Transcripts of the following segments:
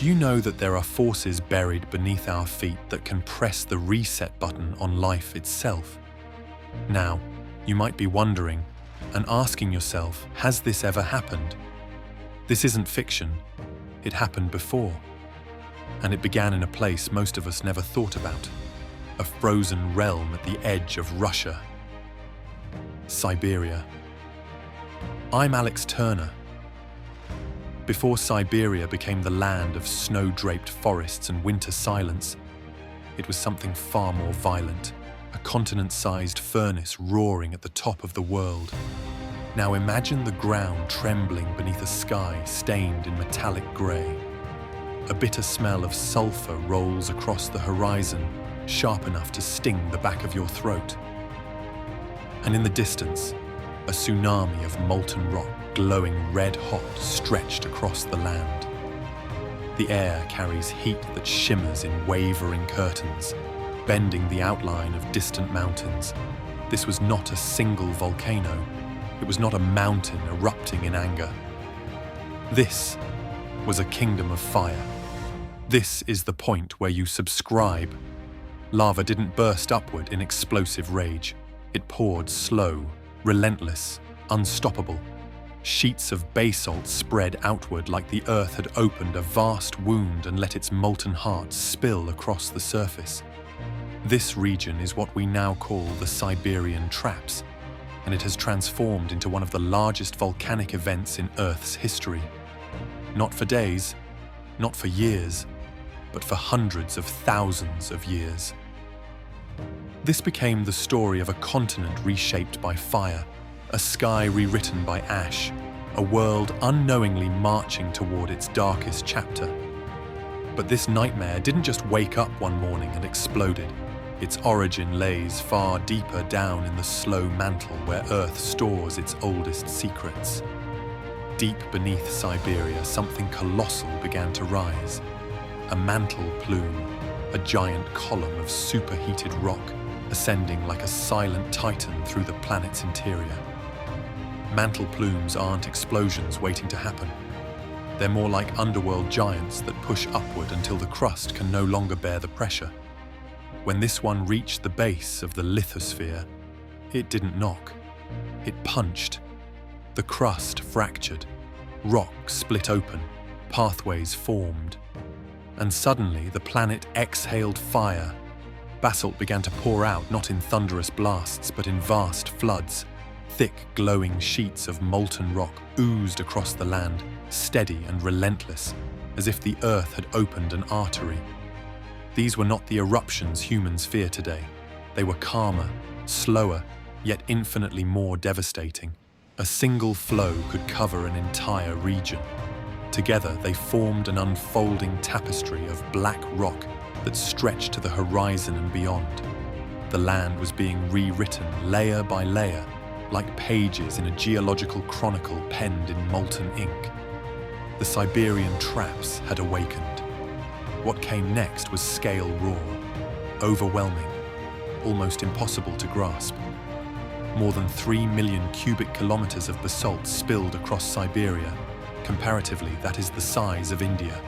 Do you know that there are forces buried beneath our feet that can press the reset button on life itself? Now, you might be wondering and asking yourself, has this ever happened? This isn't fiction. It happened before. And it began in a place most of us never thought about. A frozen realm at the edge of Russia. Siberia. I'm Alex Turner. Before Siberia became the land of snow-draped forests and winter silence, it was something far more violent, a continent-sized furnace roaring at the top of the world. Now imagine the ground trembling beneath a sky stained in metallic grey. A bitter smell of sulfur rolls across the horizon, sharp enough to sting the back of your throat. And in the distance, a tsunami of molten rock, glowing red-hot, stretched across the land. The air carries heat that shimmers in wavering curtains, bending the outline of distant mountains. This was not a single volcano. It was not a mountain erupting in anger. This was a kingdom of fire. This is the point where you subscribe. Lava didn't burst upward in explosive rage. It poured slow, relentless, unstoppable. Sheets of basalt spread outward like the earth had opened a vast wound and let its molten heart spill across the surface. This region is what we now call the Siberian Traps, and it has transformed into one of the largest volcanic events in Earth's history. Not for days, not for years, but for hundreds of thousands of years. This became the story of a continent reshaped by fire, a sky rewritten by ash, a world unknowingly marching toward its darkest chapter. But this nightmare didn't just wake up one morning and exploded. Its origin lays far deeper down in the slow mantle where Earth stores its oldest secrets. Deep beneath Siberia, something colossal began to rise. A mantle plume, a giant column of superheated rock, ascending like a silent titan through the planet's interior. Mantle plumes aren't explosions waiting to happen. They're more like underworld giants that push upward until the crust can no longer bear the pressure. When this one reached the base of the lithosphere, it didn't knock. It punched. The crust fractured. Rock split open. Pathways formed. And suddenly the planet exhaled fire. Basalt began to pour out, not in thunderous blasts, but in vast floods. Thick, glowing sheets of molten rock oozed across the land, steady and relentless, as if the earth had opened an artery. These were not the eruptions humans fear today. They were calmer, slower, yet infinitely more devastating. A single flow could cover an entire region. Together, they formed an unfolding tapestry of black rock that stretched to the horizon and beyond. The land was being rewritten layer by layer, like pages in a geological chronicle penned in molten ink. The Siberian Traps had awakened. What came next was scale raw, overwhelming, almost impossible to grasp. More than 3 million cubic kilometers of basalt spilled across Siberia. Comparatively, that is the size of India.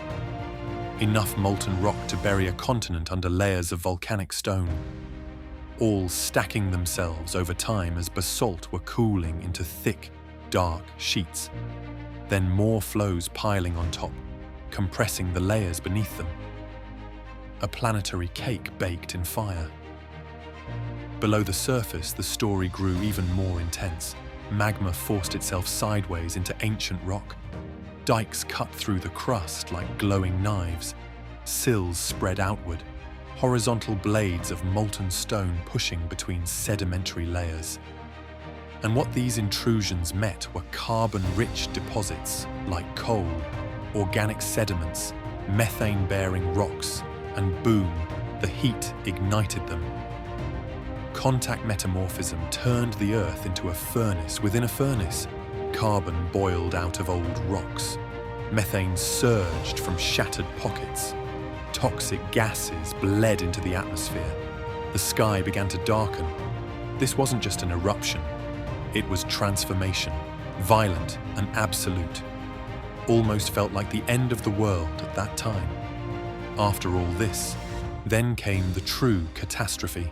Enough molten rock to bury a continent under layers of volcanic stone, all stacking themselves over time as basalt were cooling into thick, dark sheets. Then more flows piling on top, compressing the layers beneath them. A planetary cake baked in fire. Below the surface, the story grew even more intense. Magma forced itself sideways into ancient rock. Dikes cut through the crust like glowing knives. Sills spread outward, horizontal blades of molten stone pushing between sedimentary layers. And what these intrusions met were carbon-rich deposits like coal, organic sediments, methane-bearing rocks, and boom, the heat ignited them. Contact metamorphism turned the Earth into a furnace within a furnace. Carbon boiled out of old rocks. Methane surged from shattered pockets. Toxic gases bled into the atmosphere. The sky began to darken. This wasn't just an eruption. It was transformation, violent and absolute. almost felt like the end of the world at that time. After all this, then came the true catastrophe,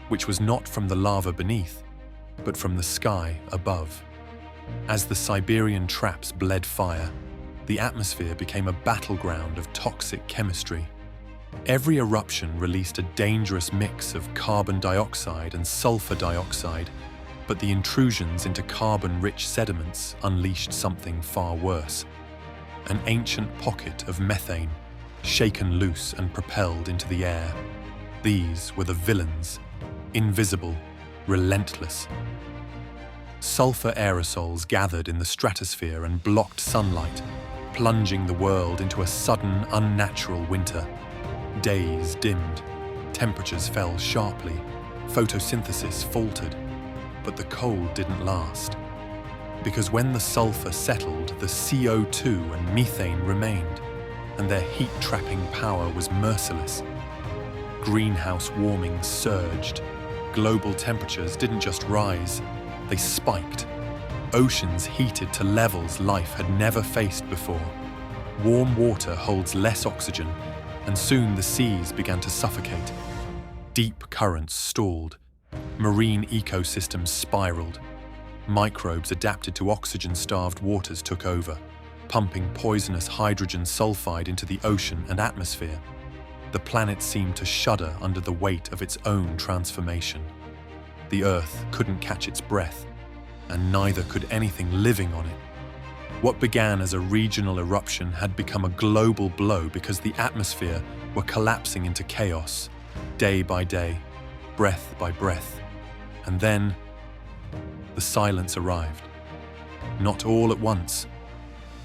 which was not from the lava beneath, but from the sky above. As the Siberian traps bled fire, the atmosphere became a battleground of toxic chemistry. Every eruption released a dangerous mix of carbon dioxide and sulfur dioxide, but the intrusions into carbon-rich sediments unleashed something far worse. An ancient pocket of methane, shaken loose and propelled into the air. These were the villains, invisible, relentless. Sulfur aerosols gathered in the stratosphere and blocked sunlight, plunging the world into a sudden, unnatural winter. Days dimmed, temperatures fell sharply, photosynthesis faltered, but the cold didn't last. Because when the sulfur settled, the CO2 and methane remained, and their heat-trapping power was merciless. Greenhouse warming surged. Global temperatures didn't just rise, they spiked. Oceans heated to levels life had never faced before. Warm water holds less oxygen, and soon the seas began to suffocate. Deep currents stalled. Marine ecosystems spiraled. Microbes adapted to oxygen-starved waters took over, pumping poisonous hydrogen sulfide into the ocean and atmosphere. The planet seemed to shudder under the weight of its own transformation. The Earth couldn't catch its breath, and neither could anything living on it. What began as a regional eruption had become a global blow because the atmosphere were collapsing into chaos, day by day, breath by breath. And then, the silence arrived. Not all at once,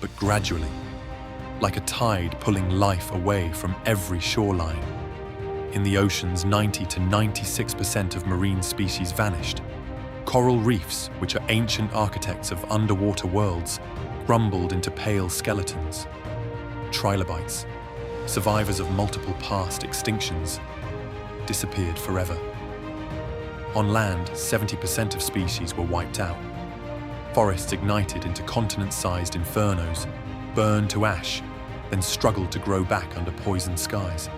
but gradually, like a tide pulling life away from every shoreline. In the oceans, 90 to 96% of marine species vanished. Coral reefs, which are ancient architects of underwater worlds, crumbled into pale skeletons. Trilobites, survivors of multiple past extinctions, disappeared forever. On land, 70% of species were wiped out. Forests ignited into continent-sized infernos, burned to ash, then struggled to grow back under poisoned skies.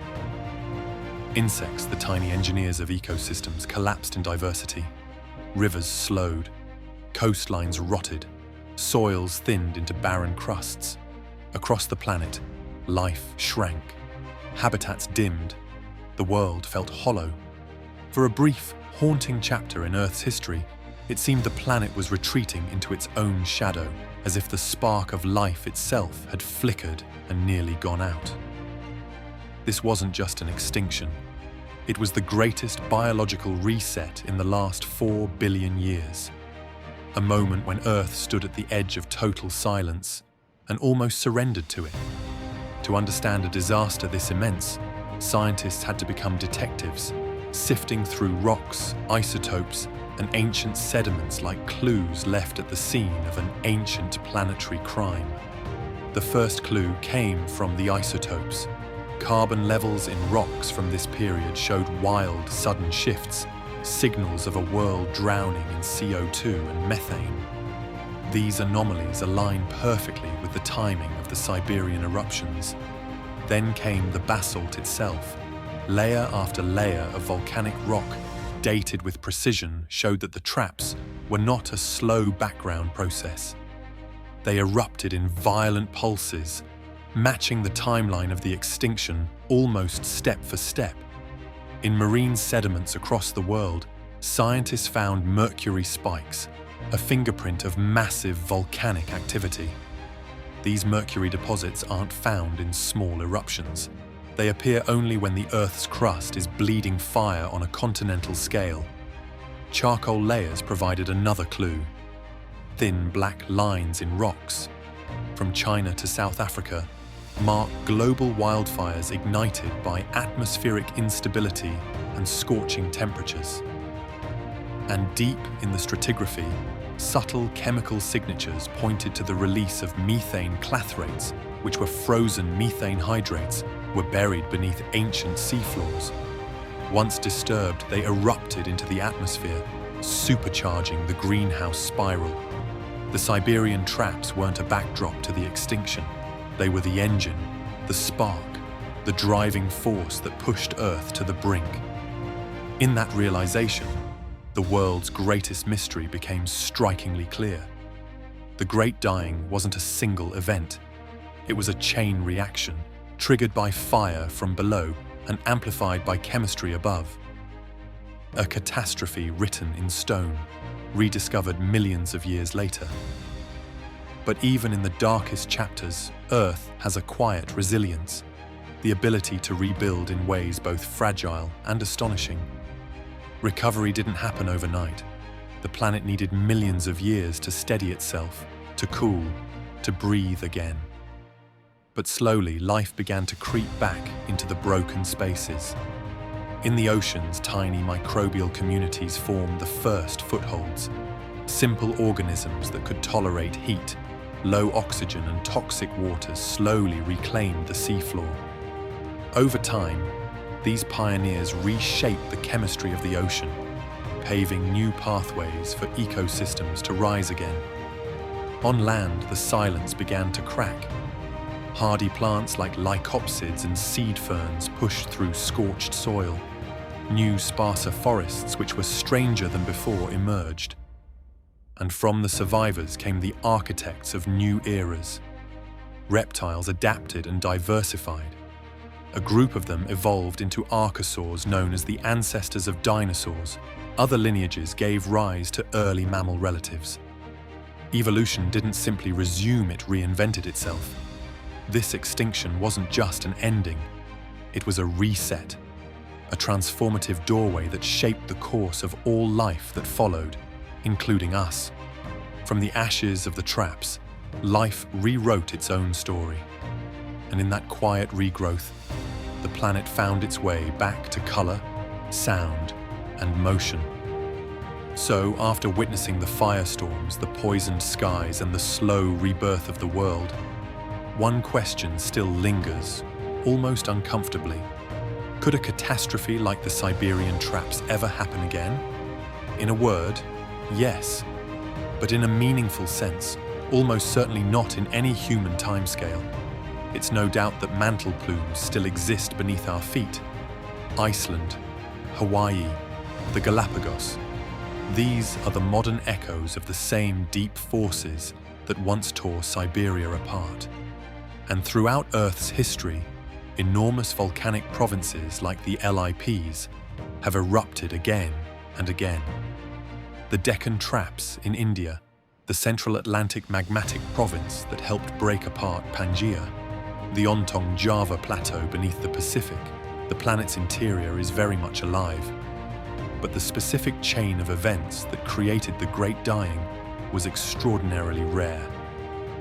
Insects, the tiny engineers of ecosystems, collapsed in diversity. Rivers slowed, coastlines rotted, soils thinned into barren crusts. Across the planet, life shrank, habitats dimmed, the world felt hollow. For a brief, haunting chapter in Earth's history, it seemed the planet was retreating into its own shadow, as if the spark of life itself had flickered and nearly gone out. This wasn't just an extinction. It was the greatest biological reset in the last 4 billion years. A moment when Earth stood at the edge of total silence and almost surrendered to it. To understand a disaster this immense, scientists had to become detectives, sifting through rocks, isotopes, and ancient sediments like clues left at the scene of an ancient planetary crime. The first clue came from the isotopes. Carbon levels in rocks from this period showed wild, sudden shifts, signals of a world drowning in CO2 and methane. These anomalies align perfectly with the timing of the Siberian eruptions. Then came the basalt itself. Layer after layer of volcanic rock, dated with precision, showed that the traps were not a slow background process. They erupted in violent pulses, matching the timeline of the extinction almost step for step. In marine sediments across the world, scientists found mercury spikes, a fingerprint of massive volcanic activity. These mercury deposits aren't found in small eruptions. They appear only when the Earth's crust is bleeding fire on a continental scale. Charcoal layers provided another clue. Thin black lines in rocks, from China to South Africa, mark global wildfires ignited by atmospheric instability and scorching temperatures. And deep in the stratigraphy, subtle chemical signatures pointed to the release of methane clathrates, which were frozen methane hydrates, were buried beneath ancient seafloors. Once disturbed, they erupted into the atmosphere, supercharging the greenhouse spiral. The Siberian traps weren't a backdrop to the extinction. They were the engine, the spark, the driving force that pushed Earth to the brink. In that realization, the world's greatest mystery became strikingly clear. The Great Dying wasn't a single event. It was a chain reaction, triggered by fire from below and amplified by chemistry above. A catastrophe written in stone, rediscovered millions of years later. But even in the darkest chapters, Earth has a quiet resilience, the ability to rebuild in ways both fragile and astonishing. Recovery didn't happen overnight. The planet needed millions of years to steady itself, to cool, to breathe again. But slowly, life began to creep back into the broken spaces. In the oceans, tiny microbial communities formed the first footholds, simple organisms that could tolerate heat, low oxygen and toxic waters slowly reclaimed the seafloor. Over time, these pioneers reshaped the chemistry of the ocean, paving new pathways for ecosystems to rise again. On land, the silence began to crack. Hardy plants like lycopsids and seed ferns pushed through scorched soil. New sparser forests, which were stranger than before, emerged. And from the survivors came the architects of new eras. Reptiles adapted and diversified. A group of them evolved into archosaurs known as the ancestors of dinosaurs. Other lineages gave rise to early mammal relatives. Evolution didn't simply resume, it reinvented itself. This extinction wasn't just an ending, it was a reset, a transformative doorway that shaped the course of all life that followed, including us. From the ashes of the traps, life rewrote its own story. And in that quiet regrowth, the planet found its way back to color, sound, and motion. So, after witnessing the firestorms, the poisoned skies, and the slow rebirth of the world, one question still lingers, almost uncomfortably. Could a catastrophe like the Siberian traps ever happen again? In a word, yes. But in a meaningful sense, almost certainly not in any human timescale. It's no doubt that mantle plumes still exist beneath our feet. Iceland, Hawaii, the Galapagos. These are the modern echoes of the same deep forces that once tore Siberia apart. And throughout Earth's history, enormous volcanic provinces like the LIPs have erupted again and again. The Deccan Traps in India, the Central Atlantic magmatic province that helped break apart Pangaea, the Ontong Java Plateau beneath the Pacific, the planet's interior is very much alive. But the specific chain of events that created the Great Dying was extraordinarily rare.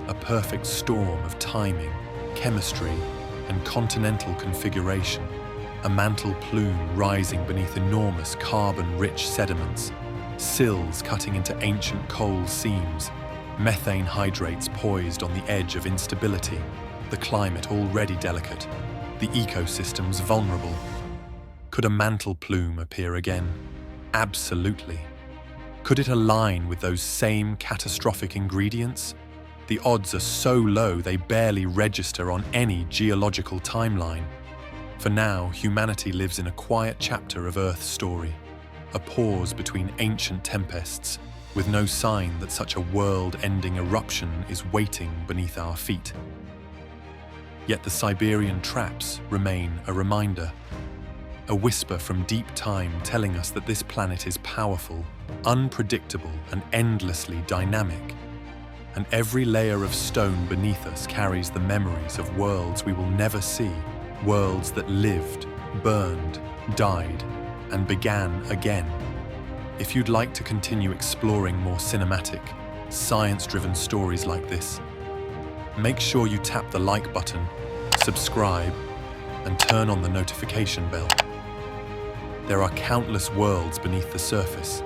A perfect storm of timing, chemistry, and continental configuration. A mantle plume rising beneath enormous carbon-rich sediments, sills cutting into ancient coal seams, methane hydrates poised on the edge of instability, the climate already delicate, the ecosystems vulnerable. Could a mantle plume appear again? Absolutely. Could it align with those same catastrophic ingredients? The odds are so low they barely register on any geological timeline. For now, humanity lives in a quiet chapter of Earth's story, a pause between ancient tempests, with no sign that such a world-ending eruption is waiting beneath our feet. Yet the Siberian traps remain a reminder, a whisper from deep time telling us that this planet is powerful, unpredictable, and endlessly dynamic. And every layer of stone beneath us carries the memories of worlds we will never see, worlds that lived, burned, died, and began again. If you'd like to continue exploring more cinematic, science-driven stories like this, make sure you tap the like button, subscribe, and turn on the notification bell. There are countless worlds beneath the surface,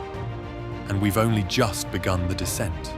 and we've only just begun the descent.